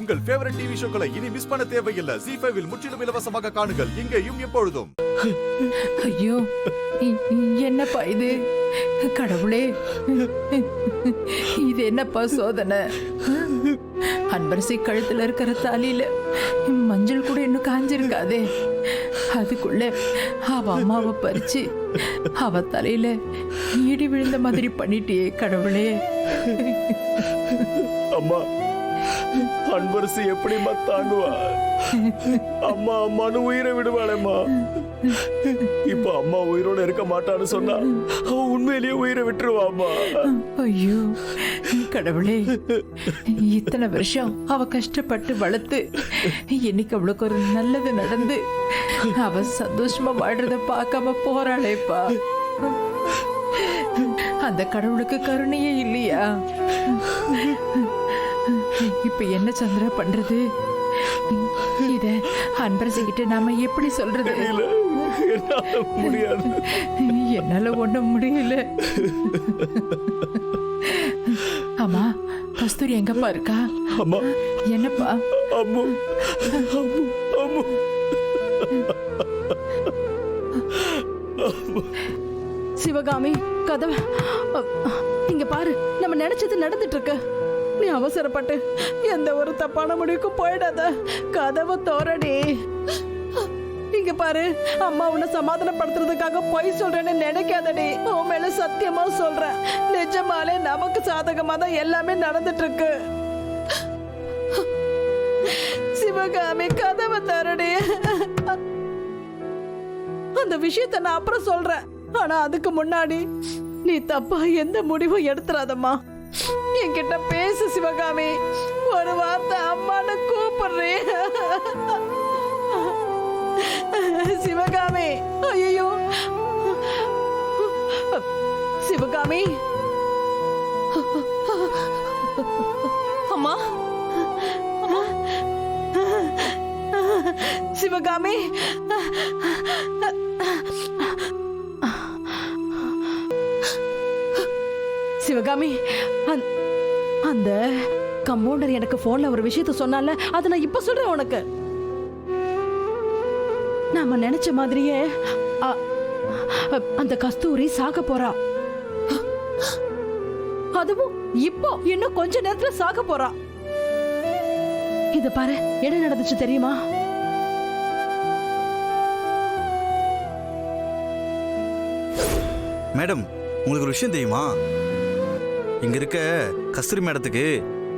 உங்கள் favourite TV ஷோக்களை இனி miss பண்ண தேவையில்லை. ZEE5 இல் முற்றிலும் இலவசமாக காணுங்கள். இங்கேயும் எப்பொழுதும். ஐயோ, என்னப்பா இது? கடவுளே, இது என்னப்பா சோதனை? அன்பரசி கழுத்துல இருக்கிற தாலியில மஞ்சள் கூட இன்னும் காஞ்சிருக்காதே. அதுக்குள்ள அவ அம்மாவை பறிச்சு அவ தலையில ஈடி விழுந்த மாதிரி பண்ணிட்டியே கடவுளே. அம்மா, அன்பரசி எப்படிமா தாங்குவா? அம்மா அம்மானு உயிரை விடுவாளேம்மா. இப்ப அம்மா உயிரோட இருக்க மாட்டான்னு சொன்னா அவ உண்மையிலேயே உயிரை விட்டுருவாம்மா. ஐயோ கடவுளே, இத்தனை வருஷம் அவ கஷ்டப்பட்டு வளர்த்து இன்னைக்கு அவளுக்கு ஒரு நல்லது நடந்து அவ சந்தோஷமா வாழ்றத பார்க்காம போறாளேப்பா. அந்த கடவுளுக்கு கருணையே இல்லையா? இப்ப என்ன சந்திரா பண்றது? இத அன்பரசி கிட்ட நாம எப்படி சொல்றது? முடியாது, என்னால ஒண்ணும் முடியல. அம்மா, கஸ்தூரி எங்கப்பா இருக்கா? அம்மா. என்னப்பா? அம்மு, அம்மு, அம்மு. சிவகாமி, கதவை இங்க பாரு. நம்ம நினைச்சது நடந்துட்டு இருக்கு. நீ அவசரப்பட்டு எந்த ஒரு தப்பான முடிவுக்கும் போயிடாத. கதவை தோரடி. இங்க பாரு, அம்மா உன்னை சமாதானப்படுத்துறதுக்காக பொய் சொல்றேன்னு நினைக்காதடி. உன் மேல சத்தியமா சொல்றேன், நிஜமாலே நமக்கு சாதகமா தான் எல்லாமே நடந்துட்டு இருக்கு. சிவகாமி, கதவை தோரடி. அந்த விஷயத்தை நான் அப்புறம் சொல்றேன். ஆனா அதுக்கு முன்னாடி நீ தப்பா எந்த முடிவும் எடுத்துறாதம்மா. என்கிட்ட பேசு சிவகாமி. ஒரு வார்த்தை அம்மான்னு கூப்பிடுறேன். சிவகாமி, ஐயோ சிவகாமி. அம்மா, சிவகாமி. சிவகாமி, அந்த கம்பவுண்டர் எனக்கு போன்ல ஒரு விஷயத்த சொன்னால, அதை நான் இப்ப சொல்றேன் உனக்கு. நாம நினைச்ச மாதிரியே அந்த கஸ்தூரி சாக போறா. அதுவும் இப்போ இன்னும் கொஞ்ச நேரத்துல சாக போறா. இத பாரு, என்ன நடந்துச்சு தெரியுமா? மேடம், உங்களுக்கு ஒரு விஷயம் தெரியுமா? இங்க இருக்க கஸ்தூரி மேடத்துக்கு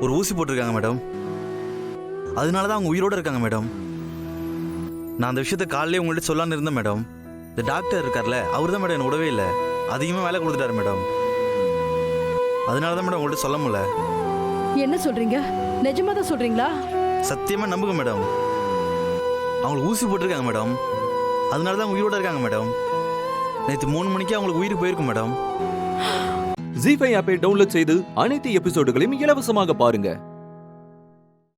ஒரு ஊசி போட்டிருக்காங்க மேடம். அதனாலதான் அவங்க உயிரோட இருக்காங்க மேடம். நான் அந்த விஷயத்த காலையிலே உங்கள்கிட்ட சொல்லான்னு இருந்தேன் மேடம். இந்த டாக்டர் இருக்கார்ல, அவர் தான் மேடம் என்ன விடவே இல்லை. அதிகமாக வேலை கொடுத்துட்டாரு மேடம். அதனாலதான் மேடம் உங்கள்கிட்ட சொல்ல முடியல. என்ன சொல்றீங்க? நிஜமா தான் சொல்றீங்களா? சத்தியமா நம்புங்க மேடம். அவங்களுக்கு ஊசி போட்டிருக்காங்க மேடம். அதனாலதான் உயிரோட இருக்காங்க மேடம். நேற்று 3 மணிக்கு அவங்களுக்கு உயிருக்கு போயிருக்கும் மேடம். ZEE5 ஆப்பை டவுன்லோட் செய்து அனைத்து எபிசோடுகளையும் இலவசமாக பாருங்க.